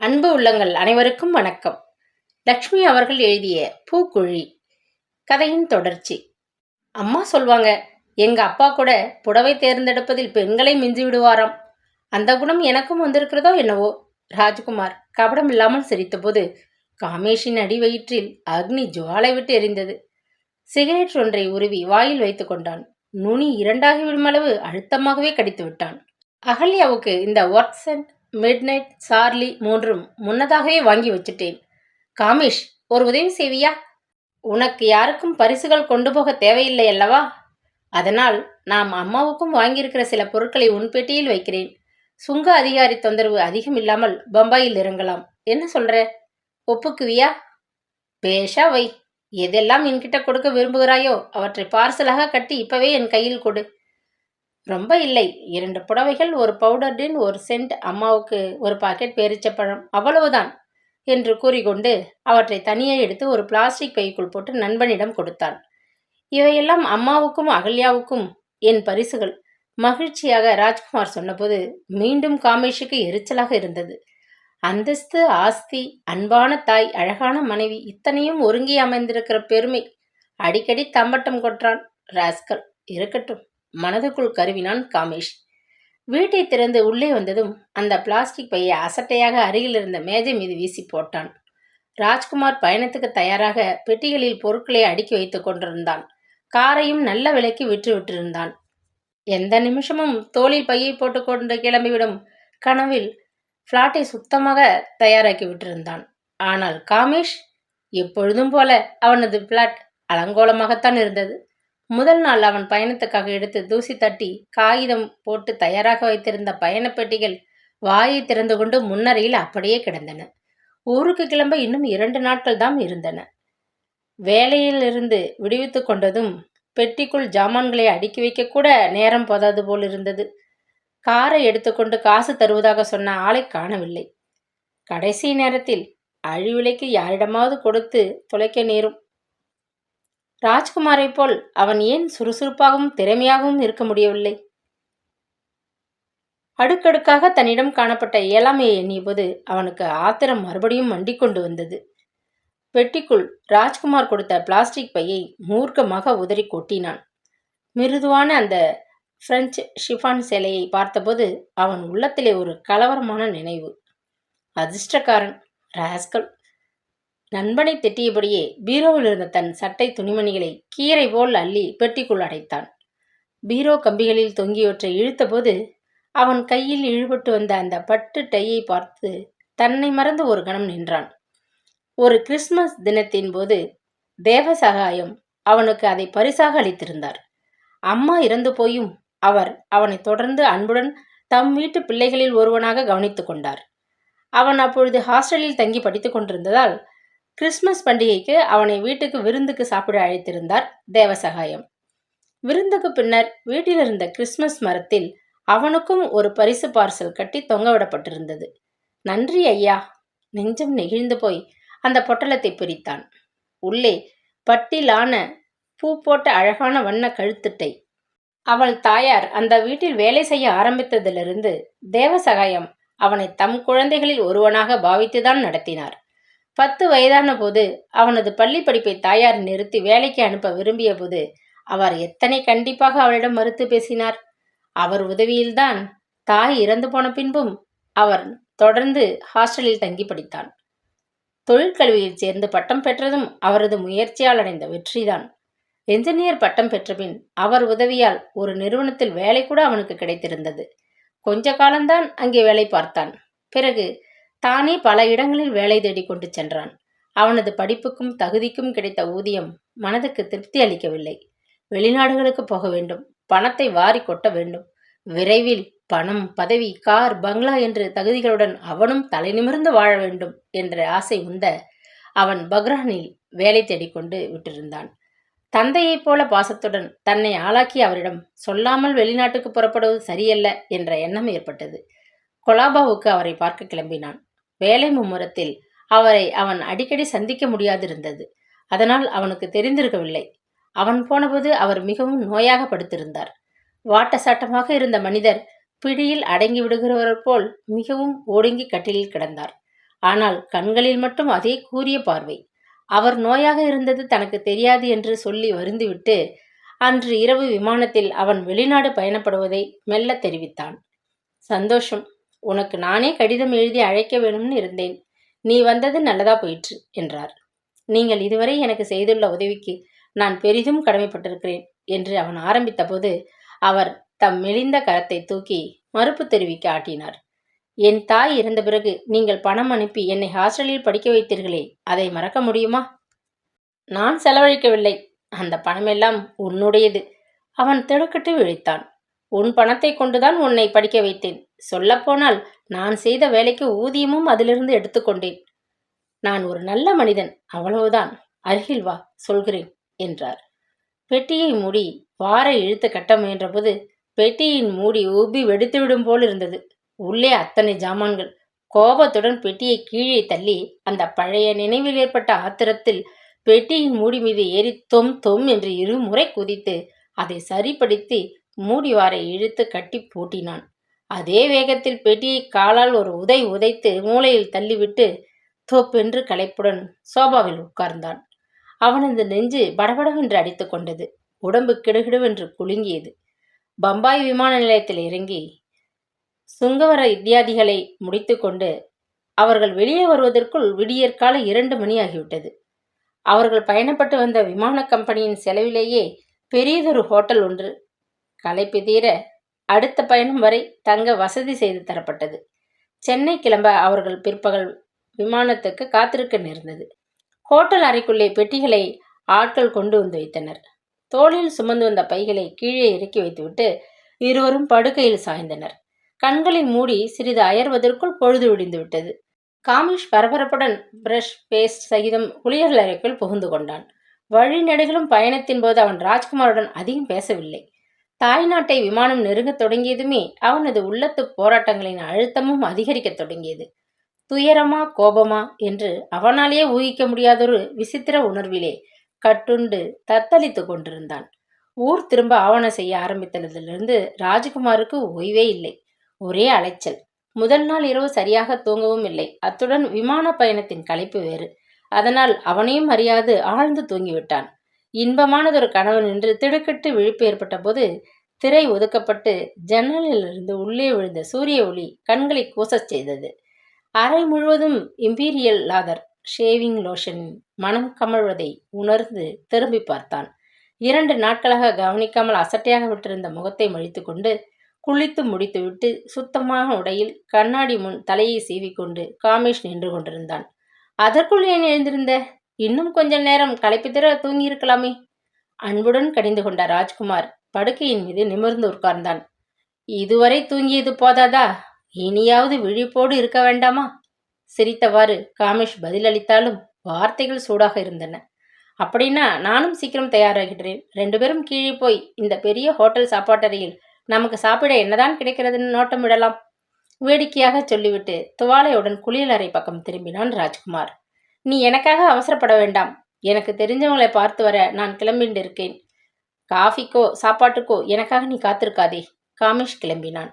அன்பு உள்ளங்கள் அனைவருக்கும் வணக்கம். லக்ஷ்மி அவர்கள் எழுதிய பூக்குழி கதையின் தொடர்ச்சி. அம்மா சொல்வாங்க, எங்க அப்பா கூட புடவை தேர்ந்தெடுப்பதில் பெண்களை மிஞ்சி விடுவாராம். அந்த குணம் எனக்கும் வந்திருக்கிறதோ என்னவோ. ராஜ்குமார் கபடம் இல்லாமல் சிரித்தபோது காமேஷின் அடி வயிற்றில் அக்னி ஜுவாலை விட்டு எரிந்தது. சிகரெட் ஒன்றை உருவி வாயில் வைத்துக் கொண்டான். நுனி இரண்டாகிவிடும் அளவு அழுத்தமாகவே கடித்து விட்டான். அகல்யாவுக்கு இந்த ஒர்க்ஸ் அண்ட் மிட்நைட் சார்லி மூன்றும் முன்னதாகவே வாங்கி வச்சுட்டேன். காமேஷ், ஒரு உதவி செய்வியா? உனக்கு யாருக்கும் பரிசுகள் கொண்டு போக தேவையில்லை அல்லவா? அதனால் நாம் அம்மாவுக்கும் வாங்கியிருக்கிற சில பொருட்களை உன் பெட்டியில் வைக்கிறேன். சுங்க அதிகாரி தொந்தரவு அதிகம் இல்லாமல் பம்பாயில் இறங்கலாம். என்ன சொல்ற? ஒப்புக்குவியா? பேஷா வை. எதெல்லாம் என்கிட்ட கொடுக்க விரும்புகிறாயோ அவற்றை பார்சலாக கட்டி இப்பவே என் கையில் கொடு. ரொம்ப இல்லை, 2 புடவைகள், ஒரு பவுடர் டின், ஒரு சென்ட், அம்மாவுக்கு ஒரு பாக்கெட் பேரிச்சப்பழம், அவ்வளவுதான் என்று கூறிக்கொண்டு அவற்றை தனியே எடுத்து ஒரு பிளாஸ்டிக் பைக்குள் போட்டு நண்பனிடம் கொடுத்தான். இவையெல்லாம் அம்மாவுக்கும் அகல்யாவுக்கும் என் பரிசுகள். மகிழ்ச்சியாக ராஜ்குமார் சொன்னபோது மீண்டும் காமேஷுக்கு எரிச்சலாக இருந்தது. அந்தஸ்து, ஆஸ்தி, அன்பான தாய், அழகான மனைவி, இத்தனையும் ஒருங்கி அமைந்திருக்கிற பெருமை. அடிக்கடி தம்பட்டம் கொற்றான் ராஸ்கல். இருக்கட்டும், மனதுக்குள் கருவினான் காமேஷ். வீட்டை திறந்து உள்ளே வந்ததும் அந்த பிளாஸ்டிக் பையை அசட்டையாக அருகில் இருந்த மேஜை மீது வீசி போட்டான். ராஜ்குமார் பயணத்துக்கு தயாராக பெட்டிகளில் பொருட்களை அடுக்கி வைத்துக் கொண்டிருந்தான். காரையும் நல்ல விலைக்கு விற்றிருந்தான். எந்த நிமிஷமும் தோளில் பையை போட்டுக்கொண்டு கிளம்பிவிடும் கனவில் பிளாட்டை சுத்தமாக தயாராக்கி விட்டிருந்தான். ஆனால் காமேஷ் எப்பொழுதும் போல அவனது பிளாட் அலங்கோலமாகத்தான் இருந்தது. முதல் நாள் அவன் பயணத்துக்காக எடுத்து தூசி தட்டி காகிதம் போட்டு தயாராக வைத்திருந்த பயணப் பெட்டிகள் வாயை திறந்து கொண்டு முன்னரையில் அப்படியே கிடந்தன. ஊருக்கு கிளம்ப இன்னும் 2 நாட்கள் தான் இருந்தன. வேலையிலிருந்து விடுவித்து கொண்டதும் பெட்டிக்குள் ஜாமான்களை அடுக்கி வைக்க கூட நேரம் போதாது போல் இருந்தது. காரை எடுத்துக்கொண்டு காசு தருவதாக சொன்ன ஆளை காணவில்லை. கடைசி நேரத்தில் அழிவிலைக்கு யாரிடமாவது கொடுத்து தொலைக்க நேரும். ராஜ்குமாரை போல் அவன் ஏன் சுறுசுறுப்பாகவும் திறமையாகவும் இருக்க முடியவில்லை? அடுக்கடுக்காக தன்னிடம் காணப்பட்ட இயலாமையை எண்ணியபோது அவனுக்கு ஆத்திரம் மறுபடியும் மண்டிக்கொண்டு வந்தது. பெட்டிக்குள் ராஜ்குமார் கொடுத்த பிளாஸ்டிக் பையை மூர்க்கமாக உதறி கொட்டினான். மிருதுவான அந்த பிரெஞ்சு ஷிஃபான் சேலையை பார்த்தபோது அவன் உள்ளத்திலே ஒரு கலவரமான நினைவு. அதிர்ஷ்டக்காரன் ராஸ்கல். நண்பனை திட்டியபடியே பீரோவில் இருந்த தன் சட்டை துணிமணிகளை கீரை போல் அள்ளி பெட்டிக்குள் அடைத்தான். பீரோ கம்பிகளில் தொங்கியவற்றை இழுத்தபோது அவன் கையில் இழுபட்டு வந்த அந்த பட்டு டையை பார்த்து தன்னை மறந்து ஒரு கணம் நின்றான். ஒரு கிறிஸ்துமஸ் தினத்தின் போது தேவசகாயம் அவனுக்கு அதை பரிசாக அளித்திருந்தார். அம்மா இறந்து போயும் அவர் அவனை தொடர்ந்து அன்புடன் தம் வீட்டு பிள்ளைகளில் ஒருவனாக கவனித்து கொண்டார். அவன் அப்பொழுது ஹாஸ்டலில் தங்கி படித்துக் கொண்டிருந்ததால் கிறிஸ்துமஸ் பண்டிகைக்கு அவனை வீட்டுக்கு விருந்துக்கு சாப்பிட அழைத்திருந்தார் தேவசகாயம். விருந்துக்கு பின்னர் வீட்டில் இருந்த கிறிஸ்துமஸ் மரத்தில் அவனுக்கும் ஒரு பரிசு பார்சல் கட்டி தொங்கவிடப்பட்டிருந்தது. நன்றி ஐயா. நெஞ்சம் நெகிழ்ந்து போய் அந்த பொட்டலத்தை பிரித்தான். உள்ளே பட்டிலான பூ போட்ட அழகான வண்ண கழுத்துட்டை. அவள் தாயார் அந்த வீட்டில் வேலை செய்ய ஆரம்பித்ததிலிருந்து தேவசகாயம் அவனை தம் குழந்தைகளில் ஒருவனாக பாவித்துதான் நடத்தினார். 10 வயதான போது அவனது பள்ளி படிப்பை தாயார் நிறுத்தி வேலைக்கு அனுப்ப விரும்பிய போது அவர் எத்தனை கண்டிப்பாக அவளிடம் மறுத்து பேசினார். அவர் உதவியில்தான் தாய் இறந்து போன பின்பும் அவர் தொடர்ந்து ஹாஸ்டலில் தங்கி படித்தான். தொழிற்கல்வியில் சேர்ந்து பட்டம் பெற்றதும் அவரது முயற்சியால் அடைந்த வெற்றிதான். என்ஜினியர் பட்டம் பெற்றபின் அவர் உதவியால் ஒரு நிறுவனத்தில் வேலை கூட அவனுக்கு கிடைத்திருந்தது. கொஞ்ச காலம்தான் அங்கே வேலை பார்த்தான். பிறகு தானே பல இடங்களில் வேலை தேடி கொண்டு சென்றான். அவனது படிப்புக்கும் தகுதிக்கும் கிடைத்த ஊதியம் மனதுக்கு திருப்தி அளிக்கவில்லை. வெளிநாடுகளுக்கு போக வேண்டும், பணத்தை வாரி கொட்ட வேண்டும். விரைவில் பணம், பதவி, கார், பங்களா என்று தகுதிகளுடன் அவனும் தலை நிமிர்ந்து வாழ வேண்டும் என்ற ஆசை உந்த அவன் பக்ரானில் வேலை தேடிக்கொண்டு விட்டிருந்தான். தந்தையைப் போல பாசத்துடன் தன்னை ஆளாக்கி அவரிடம் சொல்லாமல் வெளிநாட்டுக்கு புறப்படுவது சரியல்ல என்ற எண்ணம் ஏற்பட்டது. கொலாபாவுக்கு அவரை பார்க்க கிளம்பினான். வேலை மும்முரத்தில் அவரை அவன் அடிக்கடி சந்திக்க முடியாதிருந்தது. அதனால் அவனுக்கு தெரிந்திருக்கவில்லை. அவன் போனபோது அவர் மிகவும் நோயாக படுத்திருந்தார். வாட்டசாட்டமாக இருந்த மனிதர் பிடியில் அடங்கி விடுகிறவர் போல் மிகவும் ஒடுங்கி கட்டிலில் கிடந்தார். ஆனால் கண்களில் மட்டும் அதே கூரிய பார்வை. அவர் நோயாக இருந்தது தனக்கு தெரியாது என்று சொல்லி வருந்திவிட்டு அன்று இரவு விமானத்தில் அவன் வெளிநாடு பயணப்படுவதை மெல்ல தெரிவித்தான். சந்தோஷம். உனக்கு நானே கடிதம் எழுதி அழைக்க வேணும்னு இருந்தேன். நீ வந்தது நல்லதா போயிற்று என்றார். நீங்கள் இதுவரை எனக்கு செய்துள்ள உதவிக்கு நான் பெரிதும் கடமைப்பட்டிருக்கிறேன் என்று அவன் ஆரம்பித்த போது அவர் தம் மெலிந்த கரத்தை தூக்கி மறுப்பு தெரிவிக்க ஆட்டினார். என் தாய் இறந்த பிறகு நீங்கள் பணம் அனுப்பி என்னை ஹாஸ்டலில் படிக்க வைத்தீர்களே, அதை மறக்க முடியுமா? நான் செலவழிக்கவில்லை. அந்த பணமெல்லாம் உன்னுடையது. அவன் திடுக்கிட்டு விழித்தான். உன் பணத்தை கொண்டுதான் உன்னை படிக்க வைத்தேன். சொல்லப்போனால் நான் செய்த வேலைக்கு ஊதியமும் அதிலிருந்து எடுத்துக்கொண்டேன். நான் ஒரு நல்ல மனிதன், அவ்வளவுதான். அருகில் வா, சொல்கிறேன் என்றார். பெட்டியை மூடி வாரை இழுத்து கட்ட முயன்றபோது பெட்டியின் மூடி ஊபி வெடித்துவிடும் போல் இருந்தது. உள்ளே அத்தனை ஜாமான்கள். கோபத்துடன் பெட்டியை கீழே தள்ளி அந்த பழைய நினைவில் ஏற்பட்ட ஆத்திரத்தில் பெட்டியின் மூடி மீது ஏறி தொம் தொம் என்று இருமுறை குதித்து அதை சரிப்படுத்தி மூடிவாரை இழுத்து கட்டி பூட்டினான். அதே வேகத்தில் பெட்டியை காலால் ஒரு உதைத்து மூளையில் தள்ளிவிட்டு தோப்பென்று களைப்புடன் சோபாவில் உட்கார்ந்தான். அவனது நெஞ்சு படபடவென்று அடித்து கொண்டது. உடம்பு கிடுகிடுவென்று குலுங்கியது. பம்பாய் விமான நிலையத்தில் இறங்கி சுங்கவர இத்தியாதிகளை முடித்து கொண்டு அவர்கள் வெளியே வருவதற்குள் விடியற்கால 2 மணி ஆகிவிட்டது. அவர்கள் பயணப்பட்டு வந்த விமான கம்பெனியின் செலவிலேயே பெரியதொரு ஹோட்டல் ஒன்று களைப்பு தீர அடுத்த பயணம் வரை தங்க வசதி செய்து தரப்பட்டது. சென்னை கிளம்ப அவர்கள் பிற்பகல் விமானத்துக்கு காத்திருக்க நேர்ந்தது. ஹோட்டல் அறைக்குள்ளே பெட்டிகளை ஆட்கள் கொண்டு வந்து வைத்தனர். தோளில் சுமந்து வந்த பைகளை கீழே இறக்கி வைத்துவிட்டு இருவரும் படுக்கையில் சாய்ந்தனர். கண்களை மூடி சிறிது அயர்வதற்குள் பொழுது விடிந்து விட்டது. காமிஷ் பரபரப்புடன் பிரஷ் பேஸ்ட் சகிதம் குளியல் அறைக்குள் புகுந்து கொண்டான். வழிநெடுகிலும் பயணத்தின் போது அவன் ராஜ்குமாருடன் அதிகம் பேசவில்லை. தாய்நாட்டை விமானம் நெருங்கத் தொடங்கியதுமே அவனது உள்ளத்து போராட்டங்களின் அழுத்தமும் அதிகரிக்கத் தொடங்கியது. துயரமா கோபமா என்று அவனாலேயே ஊகிக்க முடியாதொரு விசித்திர உணர்விலே கட்டுண்டு தத்தளித்து கொண்டிருந்தான். ஊர் திரும்ப ஆவணம் செய்ய ஆரம்பித்ததிலிருந்து ராஜகுமாருக்கு ஓய்வே இல்லை. ஒரே அலைச்சல். முதல் நாள் இரவு சரியாக தூங்கவும் இல்லை. அத்துடன் விமான பயணத்தின் களைப்பு வேறு. அதனால் அவனையும் அறியாது ஆழ்ந்து தூங்கிவிட்டான். இன்பமானதொரு கனவு நின்று திடுக்கிட்டு விழிப்பு ஏற்பட்ட போது திரை ஒதுக்கப்பட்டு ஜன்னலிலிருந்து உள்ளே விழுந்த சூரிய ஒளி கண்களை கூசச் செய்தது. அறை முழுவதும் இம்பீரியல் லாதர் ஷேவிங் லோஷனின் மனம் கமழ்வதை உணர்ந்து திரும்பி பார்த்தான். 2 நாட்களாக கவனிக்காமல் அசட்டையாக விட்டிருந்த முகத்தை மழித்து கொண்டு குளித்து முடித்துவிட்டு சுத்தமான உடையில் கண்ணாடி முன் தலையை சீவிக்கொண்டு காமேஷ் நின்று கொண்டிருந்தான். அதற்குள் ஏன் எழுந்திருந்த? இன்னும் கொஞ்ச நேரம் களைப்பு தர தூங்கியிருக்கலாமே. அன்புடன் கடிந்து கொண்ட ராஜ்குமார் படுக்கையின் மீது நிமிர்ந்து உட்கார்ந்தான். இதுவரை தூங்கியது போதாதா? இனியாவது விழிப்போடு இருக்க வேண்டாமா? சிரித்தவாறு காமேஷ் பதிலளித்தாலும் வார்த்தைகள் சூடாக இருந்தன. அப்படின்னா நானும் சீக்கிரம் தயாராகின்றேன். 2 பேரும் கீழே போய் இந்த பெரிய ஹோட்டல் சாப்பாட்டறையில் நமக்கு சாப்பிட என்னதான் கிடைக்கிறதுன்னு நோட்டம் விடலாம். வேடிக்கையாக சொல்லிவிட்டு துவாலையுடன் குளியலறை பக்கம் திரும்பினான் ராஜ்குமார். நீ எனக்காக அவசரப்பட வேண்டாம். எனக்கு தெரிஞ்சவங்களை பார்த்து வர நான் கிளம்பிட்டு இருக்கேன். காஃபிக்கோ சாப்பாட்டுக்கோ எனக்காக நீ காத்திருக்காதே. காமேஷ் கிளம்பினான்.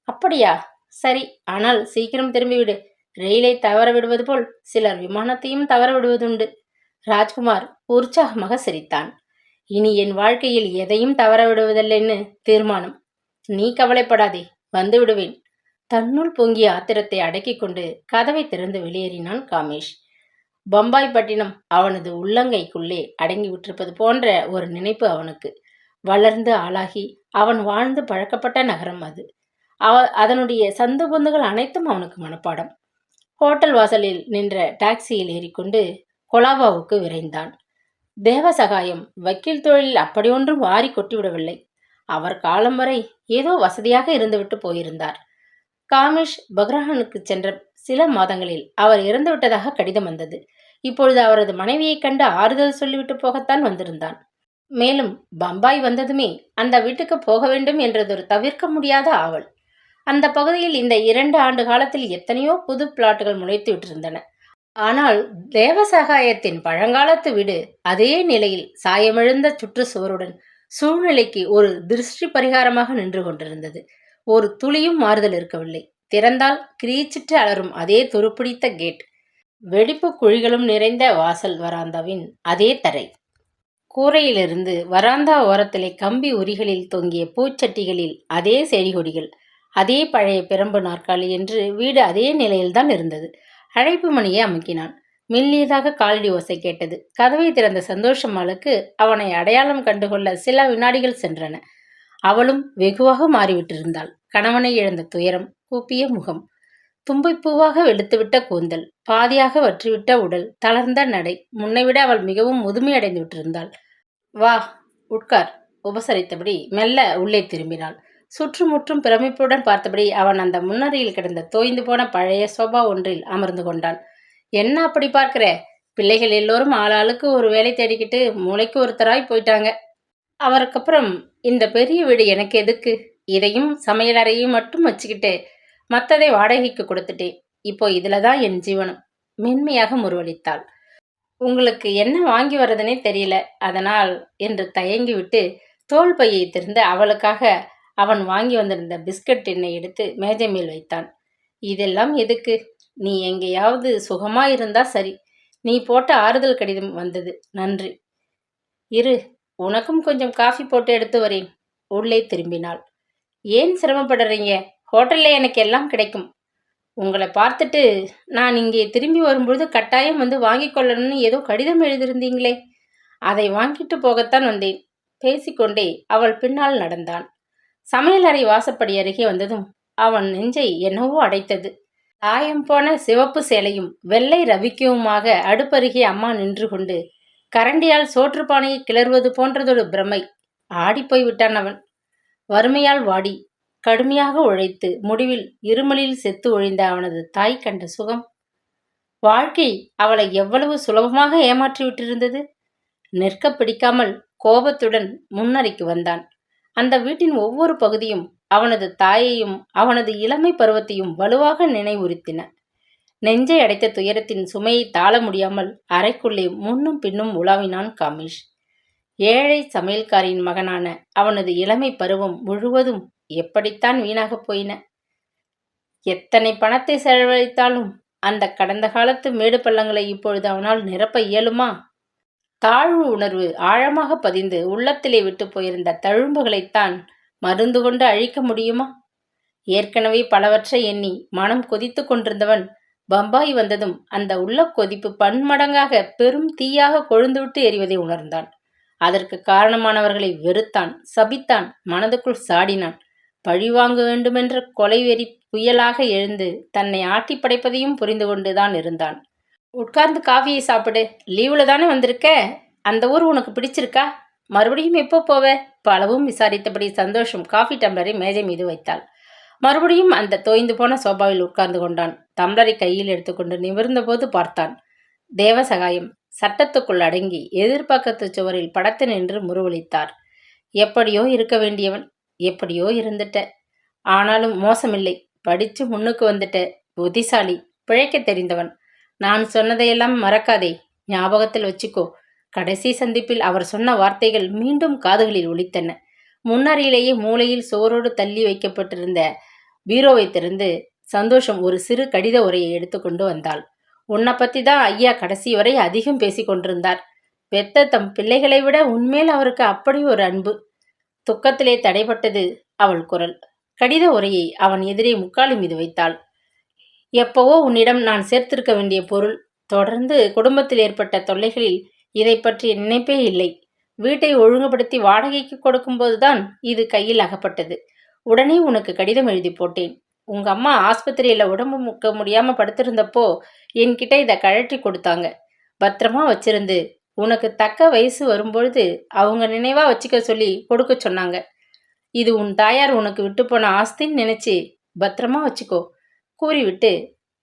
அப்படியா? சரி, ஆனால் சீக்கிரம் திரும்பிவிடு. ரயிலை தவற விடுவது போல் சிலர் விமானத்தையும் தவற விடுவதுண்டு. ராஜ்குமார் உற்சாகமாக சிரித்தான். இனி என் வாழ்க்கையில் எதையும் தவற விடுவதில்லைன்னு தீர்மானம். நீ கவலைப்படாதே, வந்து விடுவேன். தன்னுள் பொங்கிய ஆத்திரத்தை அடக்கிக் கொண்டு கதவை திறந்து வெளியேறினான் காமேஷ். பம்பாய் பட்டினம் அவனது உள்ளங்கைக்குள்ளே அடங்கி விட்டிருப்பது போன்ற ஒரு நினைப்பு அவனுக்கு. வளர்ந்து ஆளாகி அவன் வாழ்ந்து பழக்கப்பட்ட நகரம் அது. அதனுடைய சந்து பொந்துகள் அனைத்தும் அவனுக்கு மனப்பாடம். ஹோட்டல் வாசலில் நின்ற டாக்ஸியில் ஏறிக்கொண்டு கொலாபாவுக்கு விரைந்தான். தேவசகாயம் வக்கீல் தொழிலில் அப்படி ஒன்றும் வாரி கொட்டிவிடவில்லை. அவர் காலம் வரை ஏதோ வசதியாக இருந்துவிட்டு போயிருந்தார். காமேஷ் பக்ரஹனுக்கு சென்ற சில மாதங்களில் அவர் இறந்துவிட்டதாக கடிதம் வந்தது. இப்பொழுது அவரது மனைவியைக் கண்டு ஆறுதல் சொல்லிவிட்டு போகத்தான் வந்திருந்தான். மேலும் பம்பாய் வந்ததுமே அந்த வீட்டுக்கு போக வேண்டும் என்றதொரு தவிர்க்க முடியாத ஆவல். அந்த பகுதியில் இந்த 2 ஆண்டு காலத்தில் எத்தனையோ புது பிளாட்டுகள் முளைத்து விட்டிருந்தன. ஆனால் தேவசகாயத்தின் பழங்காலத்து வீடு அதே நிலையில் சாயமிழந்த சுற்றுச்சுவருடன் சூழ்நிலைக்கு ஒரு திருஷ்டி பரிகாரமாக நின்று கொண்டிருந்தது. ஒரு துளியும் மாறுதல் இருக்கவில்லை. திறந்தால் கிரீச்சிட்டு அலறும் அதே துருப்பிடித்த கேட். வெடிப்பு குழிகளும் நிறைந்த வாசல் வராந்தாவின் அதே தரை. கூரையிலிருந்து வராந்தா ஓரத்திலே கம்பி உரிகளில் தொங்கிய பூச்சட்டிகளில் அதே செடி கொடிகள். அதே பழைய பிரம்பு நாற்காலி என்று வீடு அதே நிலையில்தான் இருந்தது. அழைப்பு மணியை அமுக்கினான். மெல்லியதாக காலடி ஓசை கேட்டது. கதவை திறந்த சந்தோஷம்மாளுக்கு அவனை அடையாளம் கண்டுகொள்ள சில வினாடிகள் சென்றன. அவளும் வெகுவாக மாறிவிட்டிருந்தாள். கணவனை இழந்த துயரம், கூப்பிய முகம், தும்பைப்பூவாக வெளுத்துவிட்ட கூந்தல், பாதியாக வற்றிவிட்ட உடல், தளர்ந்த நடை. முன்னைவிட அவள் மிகவும் முதுமையடைந்து விட்டிருந்தாள். வா, உட்கார், உபசரித்தபடி மெல்ல உள்ளே திரும்பினாள். சுற்றுமுற்றும் பிரமிப்புடன் பார்த்தபடி அவன் அந்த முன்னறையில் கிடந்த தோய்ந்து போன பழைய சோபா ஒன்றில் அமர்ந்து கொண்டான். என்ன அப்படி பார்க்கிற? பிள்ளைகள் எல்லோரும் ஆளாளுக்கு ஒரு வேலை தேடிக்கிட்டு மூளைக்கு ஒருத்தராய் போயிட்டாங்க. அவருக்கப்புறம் இந்த பெரிய வீடு எனக்கு எதுக்கு? இதையும் சமையலறையும் மட்டும் வச்சுக்கிட்டு மற்றதை வாடகைக்கு கொடுத்துட்டேன். இப்போ இதுலதான் என் ஜீவனம். மென்மையாக முறுவலித்தாள். உங்களுக்கு என்ன வாங்கி வர்றதுனே தெரியல, அதனால் என்று தயங்கிவிட்டு தோல் பையை திறந்து அவளுக்காக அவன் வாங்கி வந்திருந்த பிஸ்கட் டின்னை எடுத்து மேஜை மேல் வைத்தான். இதெல்லாம் எதுக்கு? நீ எங்கேயாவது சுகமாயிருந்தா சரி. நீ போட்ட ஆறுதல் கடிதம் வந்தது, நன்றி. இரு, உனக்கும் கொஞ்சம் காஃபி போட்டு எடுத்து வரேன். உள்ளே திரும்பினாள். ஏன் சிரமப்படுறீங்க? ஹோட்டல்ல எனக்கு எல்லாம் கிடைக்கும். உங்களை பார்த்துட்டு நான் இங்கே திரும்பி வரும்பொழுது கட்டாயம் வந்து வாங்கி கொள்ளணும்னு ஏதோ கடிதம் எழுதியிருந்தீங்களே, அதை வாங்கிட்டு போகத்தான் வந்தேன். பேசிக்கொண்டே அவள் பின்னால் நடந்தான். சமையலறை வாசப்படி அருகே வந்ததும் அவன் நெஞ்சை என்னவோ அடைத்தது. சாயம் போன சிவப்பு சேலையும் வெள்ளை ரவிக்குமாக அடுப்பருகே அம்மா நின்று கொண்டு கரண்டியால் சோற்றுப்பானையை கிளறுவது போன்றதொரு பிரமை. ஆடிப்போய் விட்டான் அவன். வறுமையால் வாடி கடுமையாக உழைத்து முடிவில் இருமலில் செத்து ஒழிந்த அவனது தாய் கண்ட சுகம். வாழ்க்கை அவளை எவ்வளவு சுலபமாக ஏமாற்றிவிட்டிருந்தது. நிற்க பிடிக்காமல் கோபத்துடன் முன்னறைக்கு வந்தான். அந்த வீட்டின் ஒவ்வொரு பகுதியும் அவனது தாயையும் அவனது இளமை பருவத்தையும் வலுவாக நினைவுறுத்தின. நெஞ்சை அடைத்த துயரத்தின் சுமையை தாழ முடியாமல் அறைக்குள்ளே முன்னும் பின்னும் உலாவினான் காமேஷ். ஏழை சமையல்காரியின் மகனான அவனது இளமை பருவம் முழுவதும் எப்படித்தான் வீணாகப் போயின. எத்தனை பணத்தை செலவழித்தாலும் அந்த கடந்த காலத்து மேடு பள்ளங்களை இப்பொழுது அவனால் நிரப்ப இயலுமா? தாழ்வு உணர்வு ஆழமாக பதிந்து உள்ளத்திலே விட்டு போயிருந்த தழும்புகளைத்தான் மருந்து கொண்டு அழிக்க முடியுமா? ஏற்கனவே பலவற்றை எண்ணி மனம் கொதித்து கொண்டிருந்தவன் பம்பாய் வந்ததும் அந்த உள்ள கொதிப்பு பன்மடங்காக பெரும் தீயாக கொழுந்துவிட்டு எரிவதை உணர்ந்தான். அதற்கு காரணமானவர்களை வெறுத்தான், சபித்தான், மனதுக்குள் சாடினான். பழிவாங்க வேண்டுமென்ற கொலைவெறி புயலாக எழுந்து தன்னை ஆட்டி படைப்பதையும் புரிந்து கொண்டுதான் இருந்தான். உட்கார்ந்து காஃபியை சாப்பிடு. லீவுல தானே வந்திருக்க? அந்த ஊர் உனக்கு பிடிச்சிருக்கா? மறுபடியும் எப்போ போவ? பலவும் விசாரித்தபடி சந்தோஷம் காஃபி டம்ளரை மேஜை மீது வைத்தாள். மறுபடியும் அந்த தோய்ந்து போன சோபாவில் உட்கார்ந்து கொண்டான். டம்ளரை கையில் எடுத்துக்கொண்டு நிமிர்ந்த போது பார்த்தான். தேவசகாயம் சட்டத்துக்குள் அடங்கி எதிர்பக்கத்து சுவரில் படத்து நின்று முறுவலித்தார். எப்படியோ இருக்க வேண்டியவன், எப்படியோ இருந்துட்ட. ஆனாலும் மோசமில்லை. படிச்சு முன்னுக்கு வந்துட்ட. புத்திசாலி, பிழைக்க தெரிந்தவன். நான் சொன்னதையெல்லாம் மறக்காதே, ஞாபகத்தில் வச்சுக்கோ. கடைசி சந்திப்பில் அவர் சொன்ன வார்த்தைகள் மீண்டும் காதுகளில் ஒலித்தன. முன்னறையிலேயே மூலையில் சோரோடு தள்ளி வைக்கப்பட்டிருந்த பீரோவை திறந்து சந்தோஷம் ஒரு சிறு கடித உரையை எடுத்துக்கொண்டு வந்தாள். உன்னை பத்தி தான் ஐயா கடைசி வரை அதிகம் பேசி கொண்டிருந்தார். பெத்த தம் பிள்ளைகளை விட உன்மேல் அவருக்கு அப்படி ஒரு அன்பு. துக்கத்திலே தடைப்பட்டது அவள் குரல். கடித உரையை அவன் எதிரே முக்காலி மீது வைத்தாள். எப்பவோ உன்னிடம் நான் சேர்த்திருக்க வேண்டிய பொருள். தொடர்ந்து குடும்பத்தில் ஏற்பட்ட தொல்லைகளில் இதை பற்றிய நினைப்பே இல்லை. வீட்டை ஒழுங்குபடுத்தி வாடகைக்கு கொடுக்கும்போதுதான் இது கையில் அகப்பட்டது. உடனே உனக்கு கடிதம் எழுதி போட்டேன். உங்க அம்மா ஆஸ்பத்திரியில உடம்பு முக்க முடியாம படுத்திருந்தப்போ என்கிட்ட இதை கழட்டி கொடுத்தாங்க. பத்திரமா வச்சிருந்து உனக்கு தக்க வயசு வரும்பொழுது அவங்க நினைவா வச்சுக்க சொல்லி கொடுக்க சொன்னாங்க. இது உன் தாயார் உனக்கு விட்டு போன ஆஸ்தின்னு நினைச்சு பத்திரமா வச்சுக்கோ கூறிவிட்டு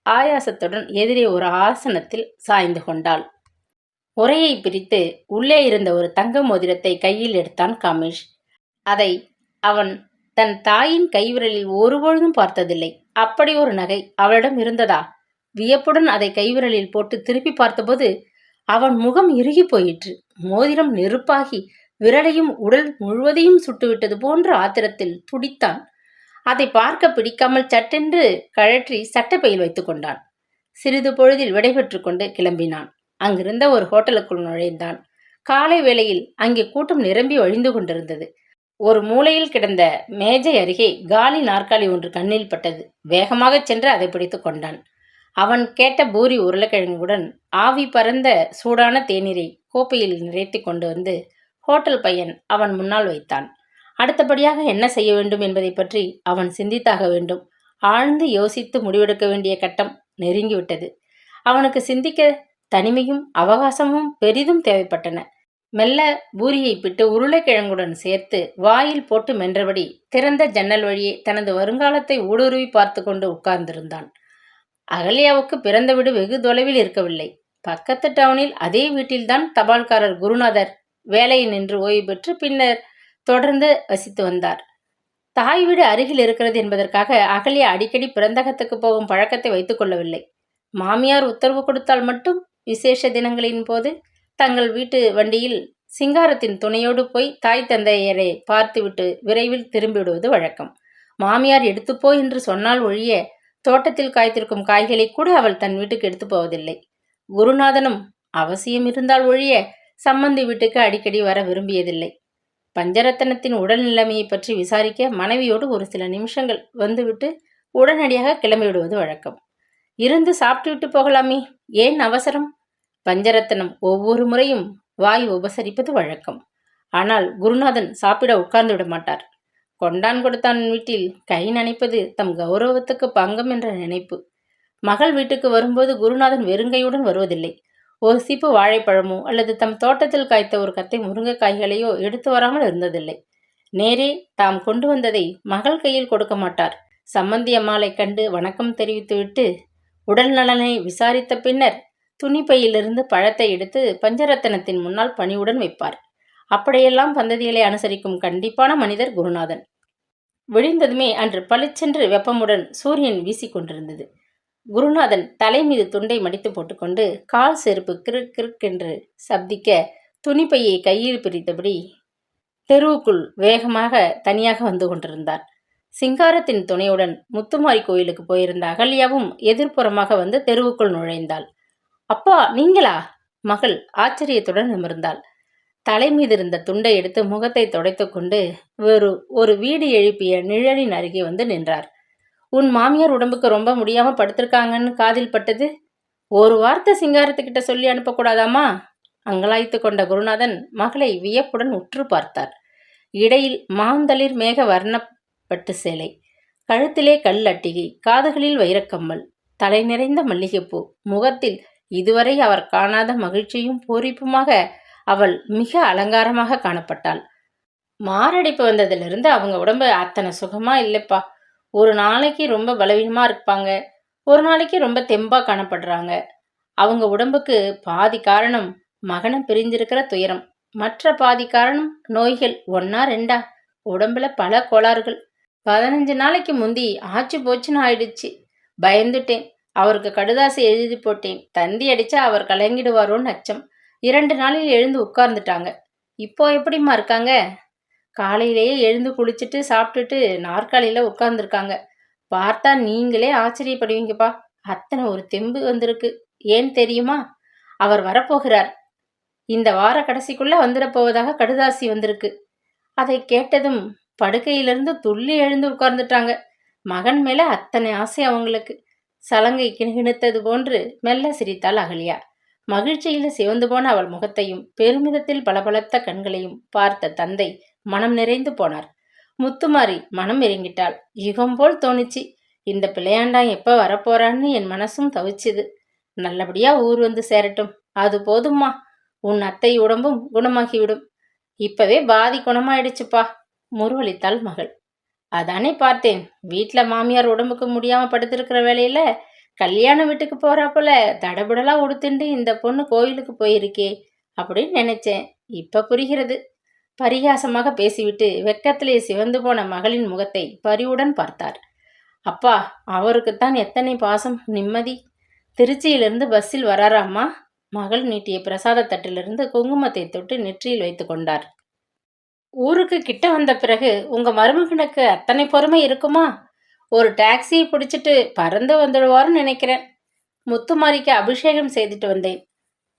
ஆயாசத்துடன் எதிரே ஒரு ஆசனத்தில் சாய்ந்து கொண்டாள். உரையை பிரித்து உள்ளே இருந்த ஒரு தங்க மோதிரத்தை கையில் எடுத்தான் காமேஷ். அதை அவன் தன் தாயின் கைவிரலில் ஒருபொழுதும் பார்த்ததில்லை. அப்படி ஒரு நகை அவளிடம் இருந்ததா? வியப்புடன் அதை கைவிரலில் போட்டு திருப்பி பார்த்தபோது அவன் முகம் இறுகி போயிற்று. மோதிரம் நெருப்பாகி விரலையும் உடல் முழுவதையும் சுட்டுவிட்டது போன்ற ஆத்திரத்தில் துடித்தான். அதை பார்க்க பிடிக்காமல் சட்டென்று கழற்றி சட்டைப்பையில் வைத்துக் கொண்டான். சிறிது பொழுதில் விடைபெற்று கொண்டு கிளம்பினான். அங்கிருந்த ஒரு ஹோட்டலுக்குள் நுழைந்தான். காலை வேளையில் அங்கே கூட்டம் நிரம்பி வழிந்து கொண்டிருந்தது. ஒரு மூலையில் கிடந்த மேஜை அருகே காலி நாற்காலி ஒன்று கண்ணில் பட்டது. வேகமாகச் சென்று அதை பிடித்துக் கொண்டான். அவன் கேட்ட பூரி உருளைக்கிழங்குடன் ஆவி பறந்த சூடான தேநீரை கோப்பையில் நிறைத்து கொண்டு வந்து ஹோட்டல் பையன் அவன் முன்னால் வைத்தான். அடுத்தபடியாக என்ன செய்ய வேண்டும் என்பதை பற்றி அவன் சிந்தித்தாக வேண்டும். ஆழ்ந்து யோசித்து முடிவெடுக்க வேண்டிய கட்டம் நெருங்கிவிட்டது. அவனுக்கு சிந்திக்க தனிமையும் அவகாசமும் பெரிதும் தேவைப்பட்டன. மெல்ல பூரியை பிட்டு உருளைக்கிழங்குடன் சேர்த்து வாயில் போட்டு மென்றபடி திறந்த ஜன்னல் வழியே தனது வருங்காலத்தை ஊடுருவி பார்த்து கொண்டு உட்கார்ந்திருந்தான். அகல்யாவுக்கு பிறந்த வீடு வெகு தொலைவில் இருக்கவில்லை. பக்கத்து டவுனில் அதே வீட்டில்தான் தபால்காரர் குருநாதர் வேலையை நின்று ஓய்வு பெற்று பின்னர் தொடர்ந்து வசித்து வந்தார். தாய் வீடு அருகில் இருக்கிறது என்பதற்காக அகல்யா அடிக்கடி பிறந்தகத்துக்கு போகும் பழக்கத்தை வைத்துக் கொள்ளவில்லை. மாமியார் உத்தரவு கொடுத்தால் மட்டும் விசேஷ தினங்களின் போது தங்கள் வீட்டு வண்டியில் சிங்காரத்தின் துணையோடு போய் தாய் தந்தையரை பார்த்துவிட்டு விரைவில் திரும்பிவிடுவது வழக்கம். மாமியார் எடுத்துப்போ என்று சொன்னால் ஒழிய தோட்டத்தில் காய்த்திருக்கும் காய்களை கூட அவள் தன் வீட்டுக்கு எடுத்து போவதில்லை. குருநாதனும் அவசியம் இருந்தால் ஒழிய சம்பந்தி வீட்டுக்கு அடிக்கடி வர விரும்பியதில்லை. பஞ்சரத்தனத்தின் உடல் நிலைமையை பற்றி விசாரிக்க மனைவியோடு ஒரு சில நிமிஷங்கள் வந்துவிட்டு உடனடியாக கிளம்பிவிடுவது வழக்கம். இருந்து சாப்பிட்டுவிட்டு போகலாமே, ஏன் அவசரம்? பஞ்சரத்தனம் ஒவ்வொரு முறையும் வாய் உபசரிப்பது வழக்கம். ஆனால் குருநாதன் சாப்பிட உட்கார்ந்து விட மாட்டார். கொண்டான் கொடுத்தான் வீட்டில் கை நனைப்பது தம் கௌரவத்துக்கு பங்கம் என்ற நினைப்பு. மகள் வீட்டுக்கு வரும்போது குருநாதன் வெறுங்கையுடன் வருவதில்லை. ஒரு சீப்பு வாழைப்பழமோ அல்லது தம் தோட்டத்தில் காய்த்த ஒரு கத்தை முருங்கைக்காய்களையோ எடுத்து வராமல் இருந்ததில்லை. நேரே தாம் கொண்டு வந்ததை மகள் கையில் கொடுக்க மாட்டார். சம்மந்தி அம்மாளை கண்டு வணக்கம் தெரிவித்துவிட்டு உடல் நலனை விசாரித்த பின்னர் துணிப்பையிலிருந்து பழத்தை எடுத்து பஞ்சரத்தனத்தின் முன்னால் பணிவுடன் வைப்பார். அப்படியெல்லாம் பந்ததிகளை அனுசரிக்கும் கண்டிப்பான மனிதர் குருநாதன். விழிந்ததுமே அன்று பளிச்சென்று வெப்பமுடன் சூரியன் வீசிக்கொண்டிருந்தது. குருநாதன் தலை மீது துண்டை மடித்து போட்டுக்கொண்டு கால் செருப்பு கிறுக் கிறுக்கென்று சப்திக்க துணிப்பையை கையில் பிரித்தபடி தெருவுக்குள் வேகமாக தனியாக வந்து கொண்டிருந்தார். சிங்காரத்தின் துணையுடன் முத்துமாரி கோயிலுக்கு போயிருந்த அகல்யாவும் எதிர்ப்புறமாக வந்து தெருவுக்குள் நுழைந்தாள். அப்பா, நீங்களா? மகள் ஆச்சரியத்துடன் நிமிர்ந்தாள். தலை மீதிருந்த துண்டை எடுத்து முகத்தை துடைத்து கொண்டு ஒரு வீடு எழுப்பிய நிழலின் அருகே வந்து நின்றார். உன் மாமியார் உடம்புக்கு ரொம்ப முடியாம படுத்திருக்காங்கன்னு காதில் பட்டது. ஒரு வார்த்தை சிங்காரத்துக்கிட்ட சொல்லி அனுப்பக்கூடாதாமா? அங்கலாய்த்து கொண்ட குருநாதன் மகளை வியப்புடன் உற்று பார்த்தார். இடையில் மாந்தளிர் மேக வர்ணப்பட்டு சேலை, கழுத்திலே கல் அட்டிகை, காதுகளில் வைரக்கம்மல், தலை நிறைந்த மல்லிகைப்பூ, முகத்தில் இதுவரை அவர் காணாத மகிழ்ச்சியும் பூரிப்புமாக அவள் மிக அலங்காரமாக காணப்பட்டாள். மாரடைப்பு வந்ததிலிருந்து அவங்க உடம்பு அத்தனை சுகமா இல்லைப்பா. ஒரு நாளைக்கு ரொம்ப பலவீனமா இருப்பாங்க, ஒரு நாளைக்கு ரொம்ப தெம்பா காணப்படுறாங்க. அவங்க உடம்புக்கு பாதி காரணம் மகனை பிரிஞ்சிருக்கிற துயரம், மற்ற பாதி காரணம் நோய்கள். ஒன்னா ரெண்டா? உடம்புல பல கோளாறுகள். 15 நாளைக்கு முந்தி ஆச்சு போச்சுன்னு ஆயிடுச்சு. பயந்துட்டேன். அவருக்கு கடுதாசி எழுதி போட்டேன். தந்தி அடிச்சா அவர் கலங்கிடுவாரோன்னு அச்சம். 2 நாளில் எழுந்து உட்கார்ந்துட்டாங்க. இப்போ எப்படிம்மா இருக்காங்க? காலையிலேயே எழுந்து குளிச்சுட்டு சாப்பிட்டுட்டு நாற்காலியில் உட்கார்ந்துருக்காங்க. பார்த்தா நீங்களே ஆச்சரியப்படுவீங்கப்பா. அத்தனை ஒரு தெம்பு வந்திருக்கு. ஏன் தெரியுமா? அவர் வரப்போகிறார். இந்த வார கடைசிக்குள்ள வந்துட போவதாக கடுதாசி வந்திருக்கு. அதை கேட்டதும் படுக்கையிலிருந்து துள்ளி எழுந்து உட்கார்ந்துட்டாங்க. மகன் மேல அத்தனை ஆசை அவங்களுக்கு. சலங்கை கிணுகிணுத்தது போன்று மெல்ல சிரித்தாள் அகல்யா. மகிழ்ச்சியில சிவந்து போன அவள் முகத்தையும் பெருமிதத்தில் பளபளத்த கண்களையும் பார்த்த தந்தை மனம் நிறைந்து போனார். முத்துமாரி மனம் இறங்கிட்டாள். யுகம் போல் தோணுச்சு. இந்த பிள்ளையாண்டா எப்ப வரப்போறான்னு என் மனசும் தவிச்சுது. நல்லபடியா ஊர் வந்து சேரட்டும், அது போதும்மா. உன் அத்தை உடம்பும் குணமாகிவிடும். இப்பவே பாதி குணமாயிடுச்சுப்பா, முருவளித்தாள் மகள். அதானே பார்த்தேன். வீட்டுல மாமியார் உடம்புக்கு முடியாம படுத்திருக்கிற வேலையில கல்யாண வீட்டுக்கு போறாப்புல தடபுடலா உடுத்துண்டு இந்த பொண்ணு கோயிலுக்கு போயிருக்கே அப்படின்னு நினைச்சேன். இப்ப புரிகிறது. பரிகாசமாக பேசிவிட்டு வெக்கத்திலே சிவந்து போன மகளின் முகத்தை பரிவுடன் பார்த்தார். அப்பா, அவருக்குத்தான் எத்தனை பாசம், நிம்மதி. திருச்சியிலிருந்து பஸ்ஸில் வராராம்மா. மகள் நீட்டிய பிரசாத தட்டிலிருந்து குங்குமத்தை தொட்டு நெற்றியில் வைத்து கொண்டார். ஊருக்கு கிட்ட வந்த பிறகு உங்க மருமகனுக்கு அத்தனை பொறுமை இருக்குமா? ஒரு டாக்ஸி பிடிச்சிட்டு பறந்து வந்துடுவாருன்னு நினைக்கிறேன். முத்துமாரிக்கு அபிஷேகம் செய்துட்டு வந்தேன்.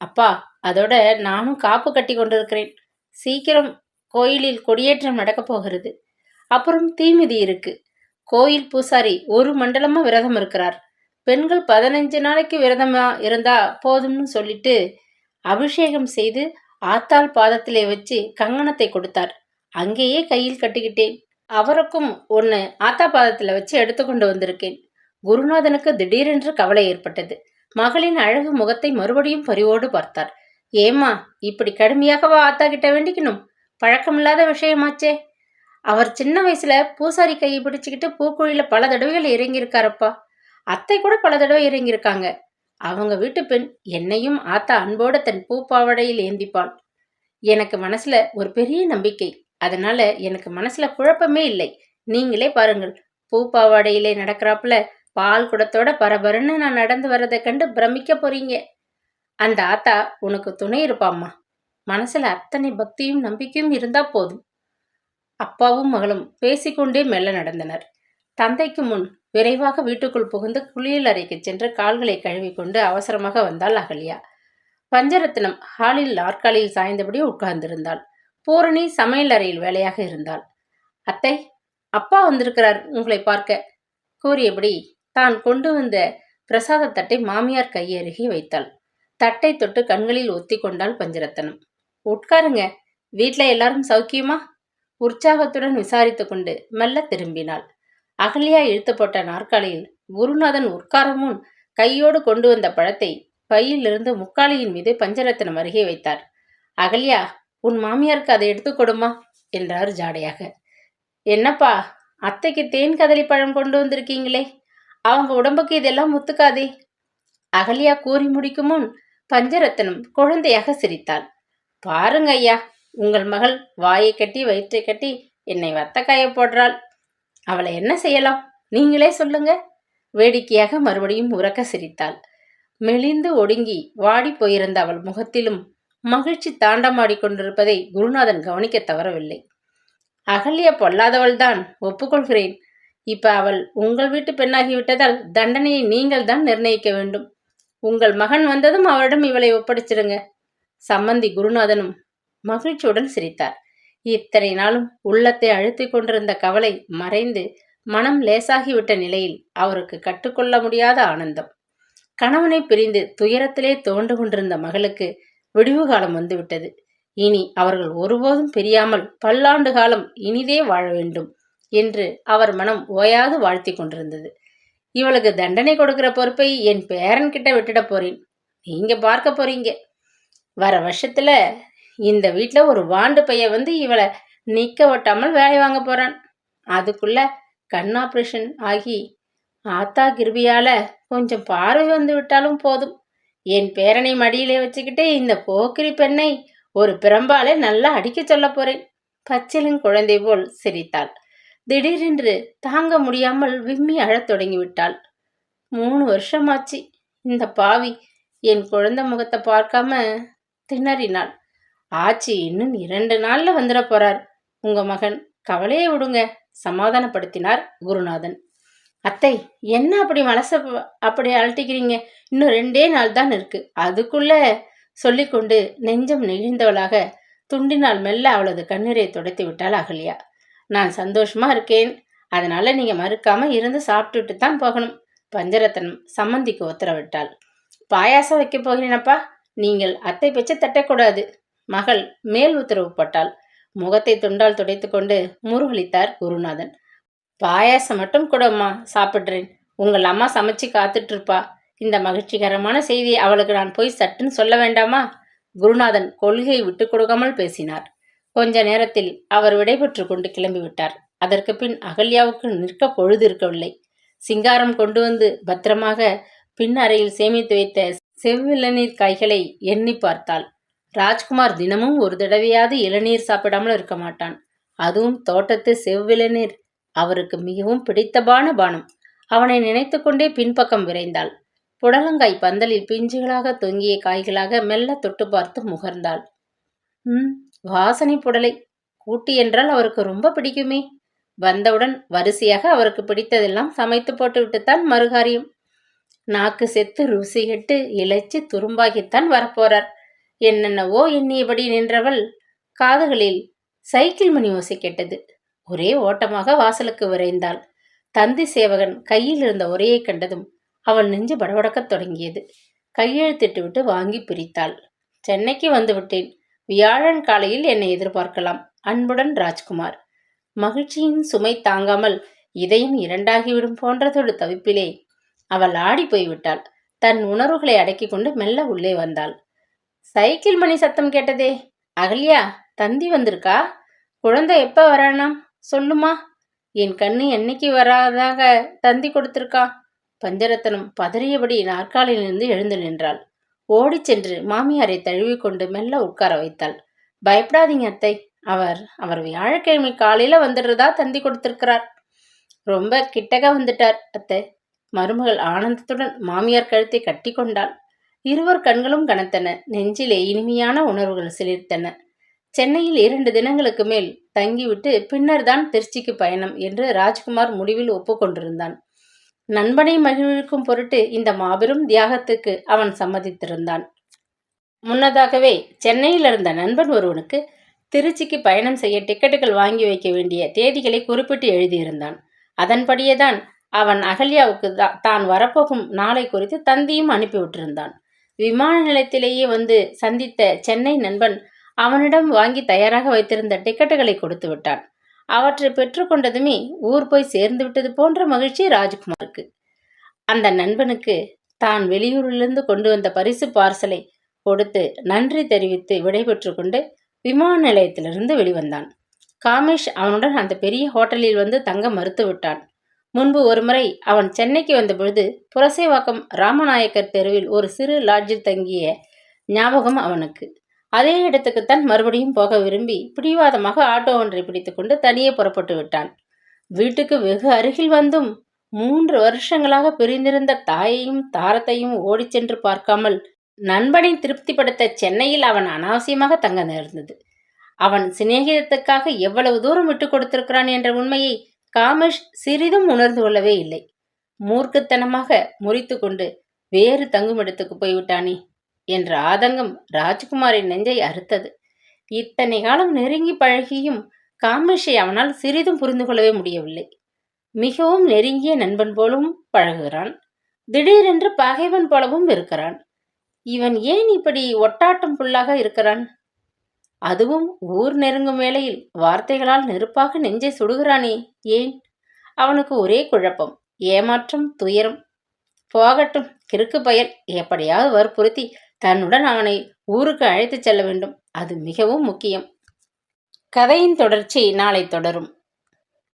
அப்பா, அதோட நானும் காப்பு கட்டி கொண்டிருக்கிறேன். சீக்கிரம் கோயிலில் கொடியேற்றம் நடக்கப் போகிறது. அப்புறம் தீமிதி இருக்கு. கோயில் பூசாரி ஒரு மண்டலமா விரதம் இருக்கிறார். பெண்கள் 15 நாளைக்கு விரதமா இருந்தா போதும்னு சொல்லிட்டு அபிஷேகம் செய்து ஆத்தாள் பாதத்திலே வச்சு கங்கணத்தை கொடுத்தார். அங்கேயே கையில் கட்டிக்கிட்டேன். அவருக்கும் ஒன்னு ஆத்தா பாதத்துல வச்சு எடுத்துக்கொண்டு வந்திருக்கேன். குருநாதனுக்கு திடீரென்று கவலை ஏற்பட்டது. மகளின் அழகு முகத்தை மறுபடியும் பரிவோடு பார்த்தார். ஏம்மா, இப்படி கடுமையாகவா ஆத்தா கிட்ட வேண்டிக்கணும்? பழக்கமில்லாத விஷயமாச்சே. அவர் சின்ன வயசுல பூசாரி கையை பிடிச்சுக்கிட்டு பூக்குழியில பல தடவைகள் இறங்கியிருக்காரப்பா. அத்தை கூட பல தடவை இறங்கியிருக்காங்க. அவங்க வீட்டு பெண் என்னையும் ஆத்தா அன்போட தன் பூப்பாவடையில் ஏந்திப்பாள். எனக்கு மனசுல ஒரு பெரிய நம்பிக்கை. அதனால எனக்கு மனசுல குழப்பமே இல்லை. நீங்களே பாருங்கள், பூப்பாவாடையிலே நடக்கிறாப்புல பால் குடத்தோட பரபரன்னு நான் நடந்து வர்றதை கண்டு பிரமிக்க போறீங்க. அந்த ஆத்தா உனக்கு துணை இருப்பாம்மா. மனசுல அத்தனை பக்தியும் நம்பிக்கையும் இருந்தா போதும். அப்பாவும் மகளும் பேசிக்கொண்டே மெல்ல நடந்தனர். தந்தைக்கு முன் விரைவாக வீட்டுக்குள் புகுந்து குளியல் அறைக்கு சென்று கால்களை கழுவிக்கொண்டு அவசரமாக வந்தாள் அகல்யா. பஞ்சரத்னம் ஹாலில் நாற்காலியில் சாய்ந்தபடி உட்கார்ந்திருந்தாள். பூரணி சமையல் அறையில் வேலையாக இருந்தாள். அத்தை, அப்பா வந்திருக்கிறார் உங்களை பார்க்க கூறியபடி தான் கொண்டு வந்த பிரசாத தட்டை மாமியார் கையருகே வைத்தாள். தட்டை தொட்டு கண்களில் ஒத்தி கொண்டாள் பஞ்சரத்னம். உட்காருங்க, வீட்ல எல்லாரும் சௌக்கியமா? உற்சாகத்துடன் விசாரித்து கொண்டு மெல்ல திரும்பினாள். அகல்யா இழுத்து போட்ட நாற்காலியில் குருநாதன் உட்காரும் முன் கையோடு கொண்டு வந்த பழத்தை பையிலிருந்து முக்காலியின் மீது பஞ்சரத்னம் அருகே வைத்தார். அகல்யா, உன் மாமியாருக்கு அதை எடுத்துக் கொடுமா என்றார் ஜாடையாக. என்னப்பா, அத்தைக்கு தேன் கதலி பழம் கொண்டு வந்திருக்கீங்களே, அவங்க உடம்புக்கு இதெல்லாம் ஒத்துக்காதே. அகல்யா கூறி முடிக்கும் முன் பஞ்சரத்னம் குழந்தையாக சிரித்தாள். பாருங்க ஐயா, உங்கள் மகள் வாயை கட்டி வயிற்றை கட்டி என்னை வத்தக்காய போடுறாள். அவளை என்ன செய்யலாம், நீங்களே சொல்லுங்க. வேடிக்கையாக மறுபடியும் உரக்க சிரித்தாள். மெலிந்து ஒடுங்கி வாடி போயிருந்த அவள் முகத்திலும் மகிழ்ச்சி தாண்டமாடி கொண்டிருப்பதை குருநாதன் கவனிக்க தவறவில்லை. அகல்யா பொல்லாதவள்தான், ஒப்புக்கொள்கிறேன். இப்ப அவள் உங்கள் வீட்டு பெண்ணாகிவிட்டதால் தண்டனையை நீங்கள் தான் நிர்ணயிக்க வேண்டும். உங்கள் மகன் வந்ததும் அவரிடம் இவளை ஒப்படைச்சிடுங்க. சம்பந்தி குருநாதனும் மகிழ்ச்சியுடன் சிரித்தார். இத்தனை நாளும் உள்ளத்தை அழுத்திக் கொண்டிருந்த கவலை மறைந்து மனம் லேசாகிவிட்ட நிலையில் அவருக்கு கட்டுக்கொள்ள முடியாத ஆனந்தம். கணவனை பிரிந்து துயரத்திலே தோண்டு கொண்டிருந்த மகளுக்கு விடிவு காலம் வந்துவிட்டது. இனி அவர்கள் ஒருபோதும் பிரியாமல் பல்லாண்டு காலம் இனிதே வாழ வேண்டும் என்று அவர் மனம் ஓயாது வாழ்த்தி கொண்டிருந்தது. இவளுக்கு தண்டனை கொடுக்கிற பொறுப்பை என் பேரன் கிட்ட விட்டுட போறேன். நீங்க பார்க்க போறீங்க. வர வருஷத்துல இந்த வீட்டுல ஒரு வாண்டு பைய வந்து இவளை நிக்க ஒட்டாமல் வேலை வாங்க போறான். அதுக்குள்ள கண் ஆபரேஷன் ஆகி ஆத்தா கிருபியால கொஞ்சம் பார்வை வந்து விட்டாலும் போதும். என் பேரனை மடியிலே வச்சுக்கிட்டு இந்த போக்கிரி பெண்ணை ஒரு பிரம்பாலே நல்லா அடிக்க சொல்ல போறேன். பச்சிலன் குழந்தை போல் சிரித்தாள். திடீரென்று தாங்க முடியாமல் விம்மி அழத் தொடங்கிவிட்டாள். 3 வருஷமாச்சு இந்த பாவி என் குழந்தை முகத்தை பார்க்காம திணறினாள். ஆச்சி இன்னும் 2 நாள்ல வந்துட போறார் உங்க மகன், கவலையை விடுங்க, சமாதானப்படுத்தினார் குருநாதன். அத்தை, என்ன அப்படி மனச அப்படி அழட்டிக்கிறீங்க? இன்னும் 2 நாள் தான் இருக்கு. அதுக்குள்ள சொல்லிக்கொண்டு நெஞ்சம் நெகிழ்ந்தவளாக துண்டினால் மெல்ல அவளது கண்ணீரை துடைத்து விட்டாள் அகல்யா. நான் சந்தோஷமா இருக்கேன், அதனால நீங்க மறுக்காம இருந்து சாப்பிட்டுட்டு தான் போகணும். பஞ்சரத்னம் சம்மந்திக்கு உத்தரவிட்டாள். பாயாசம் வைக்க போகிறேனப்பா, நீங்கள் அத்தை பேச்ச தட்டக்கூடாது. மகள் மேல் உத்தரவு போட்டாள். முகத்தை துண்டால் துடைத்து கொண்டு முருகளித்தார் குருநாதன். பாயாசம் மட்டும் கூடம்மா, சாப்பிட்றேன். உங்கள் அம்மா சமைச்சு காத்துட்டு இருப்பா. இந்த மகிழ்ச்சிகரமான செய்தியை அவளுக்கு நான் போய் சட்டுன்னு சொல்ல வேண்டாமா? குருநாதன் கொள்கையை விட்டு கொடுக்காமல் பேசினார். கொஞ்ச நேரத்தில் அவர் விடைபெற்று கொண்டு கிளம்பிவிட்டார். அதற்கு பின் அகல்யாவுக்கு நிற்க பொழுது இருக்கவில்லை. சிங்காரம் கொண்டு வந்து பத்திரமாக பின் அறையில் சேமித்து வைத்த செவ்விளநீர் காய்களை எண்ணி பார்த்தாள். ராஜ்குமார் தினமும் ஒரு தடவையாவது இளநீர் சாப்பிடாமல் இருக்க மாட்டான். அதுவும் தோட்டத்து செவ்விளநீர் அவருக்கு மிகவும் பிடித்தமான பானம். அவனை நினைத்து கொண்டே பின்பக்கம் விரைந்தாள். புடலங்காய் பந்தலில் பிஞ்சுகளாக தொங்கிய காய்களாக மெல்ல தொட்டு பார்த்து முகர்ந்தாள். வாசனை புடலை, கூட்டு என்றால் அவருக்கு ரொம்ப பிடிக்குமே. வந்தவுடன் வரிசையாக அவருக்கு பிடித்ததெல்லாம் சமைத்து போட்டுவிட்டுத்தான் மறுகாரியம். நாக்கு செத்து ருசி கெட்டு இளைச்சு துரும்பாகித்தான் வரப்போறார். என்னென்னவோ எண்ணியபடி நின்றவள் காதுகளில் சைக்கிள் மணி ஓசை கேட்டது. ஒரே ஓட்டமாக வாசலுக்கு விரைந்தாள். தந்தி சேவகன் கையில் இருந்த உரையை கண்டதும் அவள் நெஞ்சு படபடக்கத் தொடங்கியது. கையெழுத்திட்டு விட்டு வாங்கி பிரித்தாள். சென்னைக்கு வந்து விட்டேன். வியாழன் காலையில் என்னை எதிர்பார்க்கலாம். அன்புடன் ராஜ்குமார். மகிழ்ச்சியின் சுமை தாங்காமல் இதயம் இரண்டாகிவிடும் போன்றதொரு தவிப்பிலே அவள் ஆடி போய்விட்டாள். தன் உணர்வுகளை அடக்கி கொண்டு மெல்ல உள்ளே வந்தாள். சைக்கிள் மணி சத்தம் கேட்டதே. அகல்யா, தந்தி வந்திருக்கா? குழந்தை எப்ப வரானாம் சொல்லுமா? என் கண்ணு என்னைக்கு வராதாக தந்தி கொடுத்திருக்கா? பஞ்சரத்தனம் பதறியபடி நாற்காலிலிருந்து எழுந்து நின்றாள். ஓடிச் சென்று மாமியாரை தழுவிக்கொண்டு மெல்ல உட்கார வைத்தாள். பயப்படாதீங்க அத்தை, அவர் வியாழக்கிழமை காலையில வந்துடுறதா தந்தி கொடுத்திருக்கிறார். ரொம்ப கிட்டக வந்துட்டார் அத்தை. மருமகள் ஆனந்தத்துடன் மாமியார் கழுத்தை கட்டி கொண்டாள். இருவர் கண்களும் கனத்தன. நெஞ்சிலே இனிமையான உணர்வுகள் சிலிர்த்தன. சென்னையில் 2 தினங்களுக்கு மேல் தங்கிவிட்டு பின்னர் தான் திருச்சிக்கு பயணம் என்று ராஜ்குமார் முடிவில் ஒப்புக்கொண்டிருந்தான். நண்பனை மகிழ்விக்கும் பொருட்டு இந்த மாபெரும் தியாகத்துக்கு அவன் சம்மதித்திருந்தான். முன்னதாகவே சென்னையில் இருந்த நண்பன் ஒருவனுக்கு திருச்சிக்கு பயணம் செய்ய டிக்கெட்டுகள் வாங்கி வைக்க வேண்டிய தேதிகளை குறிப்பிட்டு எழுதியிருந்தான். அதன்படியேதான் அவன் அகல்யாவுக்கு தான் வரப்போகும் நாளை குறித்து தந்தியும் அனுப்பிவிட்டிருந்தான். விமான நிலையத்திலேயே வந்து சந்தித்த சென்னை நண்பன் அவனிடம் வாங்கி தயாராக வைத்திருந்த டிக்கெட்டுகளை கொடுத்து விட்டான். அவற்றை பெற்றுக்கொண்டதுமே ஊர் போய் சேர்ந்து விட்டது போன்ற மகிழ்ச்சி ராஜ்குமாருக்கு. அந்த நண்பனுக்கு தான் வெளியூரிலிருந்து கொண்டு வந்த பரிசு பார்சலை கொடுத்து நன்றி தெரிவித்து விடைபெற்று கொண்டு விமான நிலையத்திலிருந்து வெளிவந்தான். காமேஷ் அவனுடன் அந்த பெரிய ஹோட்டலில் வந்து தங்க மறுத்து விட்டான். முன்பு ஒருமுறை அவன் சென்னைக்கு வந்த பொழுது புரசைவாக்கம் ராமநாயக்கர் தெருவில் ஒரு சிறு லாட்ஜில் தங்கிய ஞாபகம் அவனுக்கு. அதே இடத்துக்குத்தான் மறுபடியும் போக விரும்பி பிடிவாதமாக ஆட்டோ ஒன்றை பிடித்துக்கொண்டு தனியே புறப்பட்டு விட்டான். வீட்டுக்கு வெகு அருகில் வந்தும் 3 வருஷங்களாக பிரிந்திருந்த தாயையும் தாரத்தையும் ஓடிச் சென்று பார்க்காமல் நண்பனை திருப்திப்படுத்த சென்னையில் அவன் அனாவசியமாக தங்க நேர்ந்தது. அவன் சிநேகிதத்துக்காக எவ்வளவு தூரம் விட்டு கொடுத்திருக்கிறான் என்ற உண்மையை காமேஷ் சிறிதும் உணர்ந்து கொள்ளவே இல்லை. மூர்க்கத்தனமாக முறித்து கொண்டு வேறு தங்குமிடத்துக்கு போய்விட்டானே என்ற ஆதங்கம் ராஜ்குமாரின் நெஞ்சை அறுத்தது. இத்தனை காலம் நெருங்கி பழகியும் காமேஷை அவனால் சிறிதும் புரிந்து கொள்ளவே முடியவில்லை. மிகவும் நெருங்கிய நண்பன் போலவும் பழகுகிறான், திடீரென்று பகைவன் போலவும் இருக்கிறான். இவன் ஏன் இப்படி ஒட்டாட்டம் புல்லாக இருக்கிறான்? அதுவும் ஊர் நெருங்கும் வேளையில் வார்த்தைகளால் நெருப்பாக நெஞ்சை சுடுகிறானே ஏன்? அவனுக்கு ஒரே குழப்பம், ஏமாற்றம், துயரம். போகட்டும், கிறுக்கு பயல். எப்படியாவது வற்புறுத்தி தன்னுடன் அவனை ஊருக்கு அழைத்துச் செல்ல வேண்டும். அது மிகவும் முக்கியம். கதையின் தொடர்ச்சி நாளை தொடரும்.